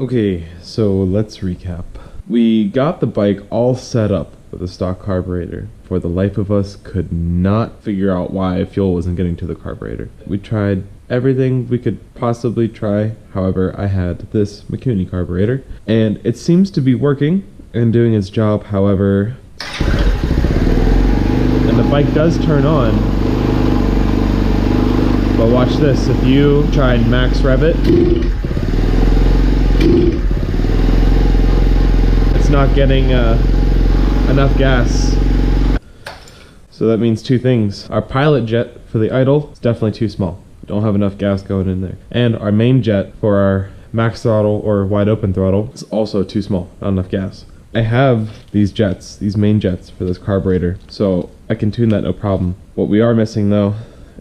Okay, so let's recap. We got the bike all set up with a stock carburetor. For the life of us, could not figure out why fuel wasn't getting to the carburetor. We tried everything we could possibly try. However, I had this McCuney carburetor, and it seems to be working and doing its job. However, and the bike does turn on. But watch this, if you try and max rev it, it's not getting enough gas. So that means two things. Our pilot jet for the idle is definitely too small. We don't have enough gas going in there. And our main jet for our max throttle or wide open throttle is also too small, not enough gas. I have these jets, these main jets for this carburetor, so I can tune that no problem. What we are missing though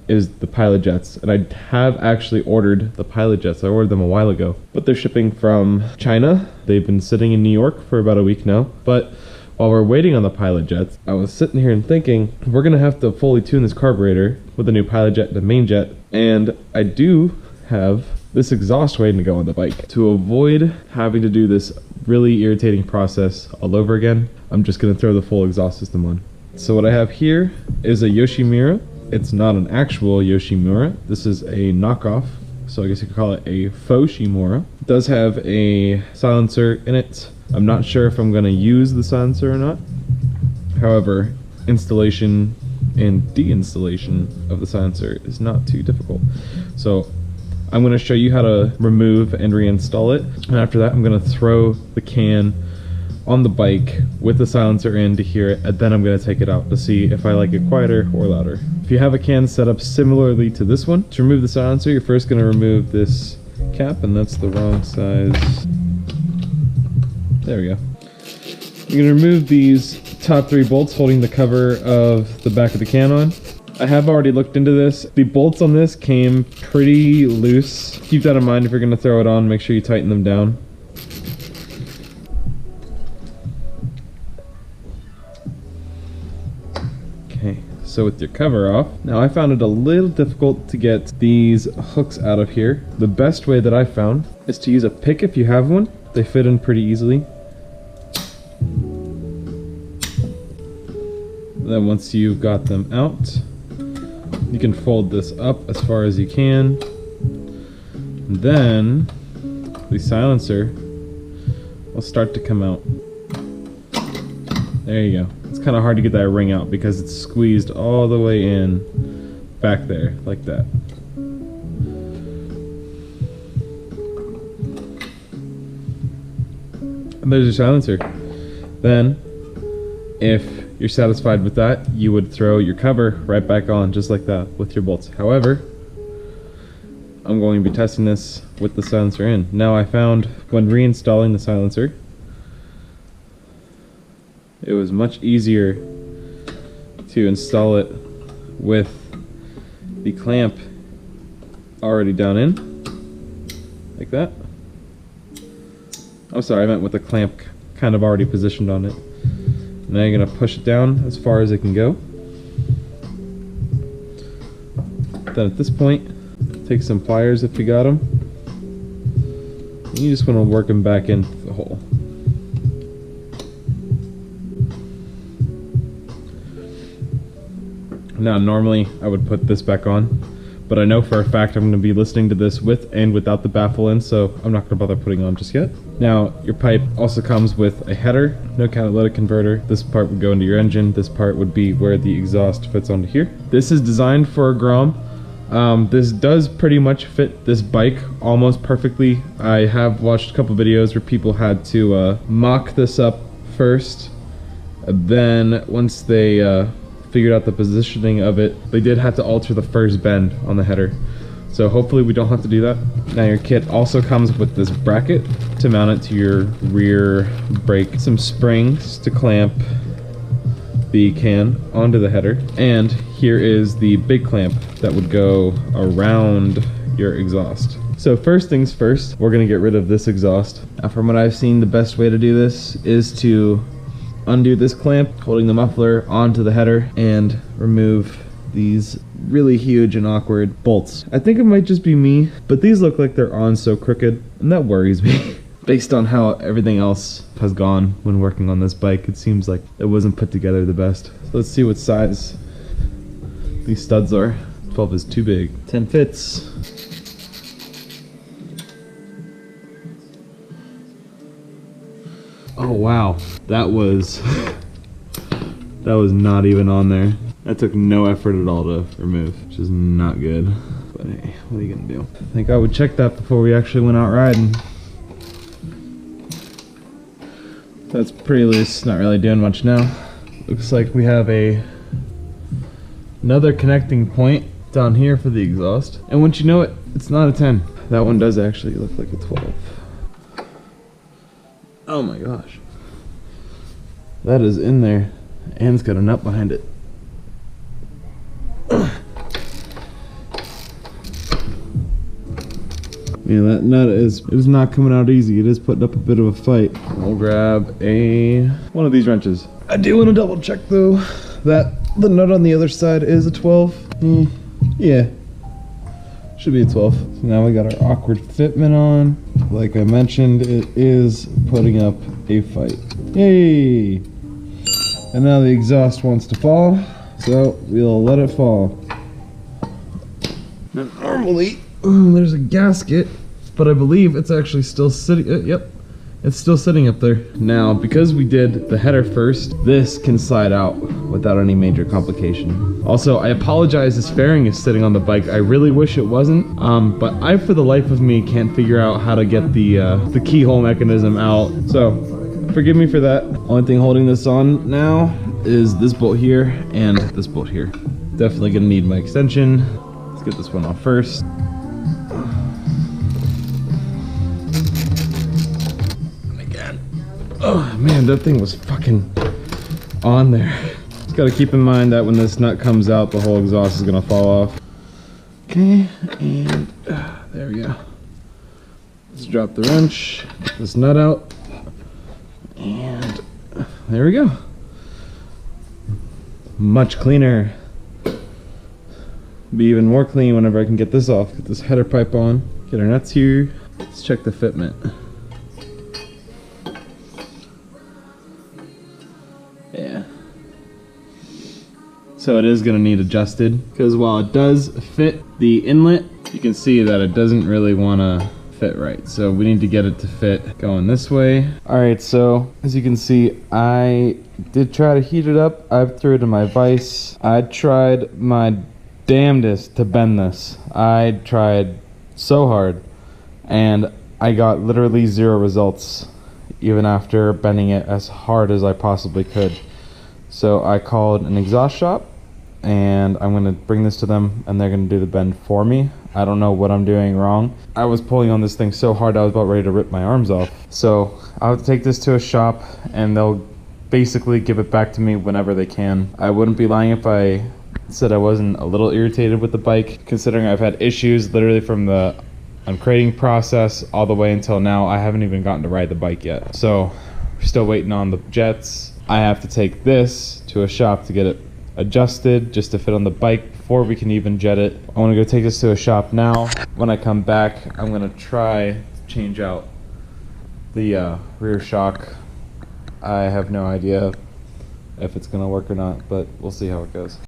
is the pilot jets, and I have actually ordered the pilot jets. I ordered them a while ago, but they're shipping from China. They've been sitting in New York for about a week now, but while we're waiting on the pilot jets, I was sitting here and thinking, we're gonna have to fully tune this carburetor with the new pilot jet and the main jet, and I do have this exhaust waiting to go on the bike. To avoid having to do this really irritating process all over again, I'm just gonna throw the full exhaust system on. So what I have here is a Yoshimura. It's not an actual Yoshimura. This is a knockoff, so I guess you could call it a faux-shimura. It does have a silencer in it. I'm not sure if I'm going to use the silencer or not. However, installation and deinstallation of the silencer is not too difficult. So I'm going to show you how to remove and reinstall it. And after that, I'm going to throw the can on the bike with the silencer in to hear it, and then I'm going to take it out to see if I like it quieter or louder. If you have a can set up similarly to this one, to remove the silencer, you're first going to remove this cap, and that's the wrong size. There we go. You're going to remove these top 3 bolts holding the cover of the back of the can on. I have already looked into this. The bolts on this came pretty loose. Keep that in mind if you're going to throw it on. Make sure you tighten them down. Okay, so with your cover off, now I found it a little difficult to get these hooks out of here. The best way that I found is to use a pick if you have one. They fit in pretty easily. Then once you've got them out, you can fold this up as far as you can. And then the silencer will start to come out. There you go. It's kind of hard to get that ring out because it's squeezed all the way in back there, like that. And there's your silencer. Then, if you're satisfied with that, you would throw your cover right back on, just like that, with your bolts. However, I'm going to be testing this with the silencer in. Now, I found when reinstalling the silencer, it was much easier to install it with the clamp already down in, like that. I'm sorry, I meant with the clamp kind of already positioned on it. Now you're going to push it down as far as it can go. Then at this point, take some pliers if you got them. And you just want to work them back into the hole. Now normally I would put this back on, but I know for a fact I'm going to be listening to this with and without the baffle in, so I'm not going to bother putting on just yet. Now your pipe also comes with a header, no catalytic converter. This part would go into your engine. This part would be where the exhaust fits onto here. This is designed for a Grom. This does pretty much fit this bike almost perfectly. I have watched a couple videos where people had to mock this up first. Then once they figured out the positioning of it, they did have to alter the first bend on the header. So hopefully we don't have to do that. Now your kit also comes with this bracket to mount it to your rear brake, some springs to clamp the can onto the header, and here is the big clamp that would go around your exhaust. So first things first, we're gonna get rid of this exhaust. Now from what I've seen, the best way to do this is to undo this clamp holding the muffler onto the header and remove these really huge and awkward bolts. I think it might just be me, but these look like they're on so crooked, and that worries me. Based on how everything else has gone when working on this bike, it seems like it wasn't put together the best. So let's see what size these studs are. 12 is too big. 10 fits. Oh wow, that was not even on there. That took no effort at all to remove, which is not good. But hey, what are you gonna do? I think I would check that before we actually went out riding. That's pretty loose, not really doing much now. Looks like we have another connecting point down here for the exhaust. And once you know it, it's not a 10. That one does actually look like a 12. Oh my gosh. That is in there. And it's got a nut behind it. Yeah, that nut is not coming out easy. It is putting up a bit of a fight. We'll grab one of these wrenches. I do want to double check though that the nut on the other side is a 12. Yeah, should be a 12. So now we got our awkward fitment on. Like I mentioned, it is putting up a fight. Yay! And now the exhaust wants to fall, so we'll let it fall. Now normally, there's a gasket, but I believe it's actually still sitting, yep, it's still sitting up there. Now, because we did the header first, this can slide out without any major complication. Also, I apologize, this fairing is sitting on the bike. I really wish it wasn't, but I, for the life of me, can't figure out how to get the keyhole mechanism out. So, forgive me for that. Only thing holding this on now is this bolt here and this bolt here. Definitely gonna need my extension. Let's get this one off first. And again. Oh man, that thing was fucking on there. Just gotta keep in mind that when this nut comes out, the whole exhaust is gonna fall off. Okay, and there we go. Let's drop the wrench, get this nut out, and there we go. Much cleaner. Be even more clean whenever I can get this off. Get this header pipe on, get our nuts here. Let's check the fitment. Yeah. So it is gonna need adjusted, because while it does fit the inlet, you can see that it doesn't really wanna fit right. So we need to get it to fit going this way. All right, so as you can see, I did try to heat it up. I threw it in my vise. I tried my damnedest to bend this. I tried so hard and I got literally 0 results even after bending it as hard as I possibly could. So I called an exhaust shop and I'm gonna bring this to them and they're gonna do the bend for me. I don't know what I'm doing wrong. I was pulling on this thing so hard I was about ready to rip my arms off. So I'll have to take this to a shop and they'll basically give it back to me whenever they can. I wouldn't be lying if I said I wasn't a little irritated with the bike, considering I've had issues literally from the uncrating process all the way until now. I haven't even gotten to ride the bike yet. So we're still waiting on the jets. I have to take this to a shop to get it adjusted just to fit on the bike before we can even jet it. I want to go take this to a shop now. When I come back, I'm going to try to change out the rear shock. I have no idea if it's going to work or not, but we'll see how it goes.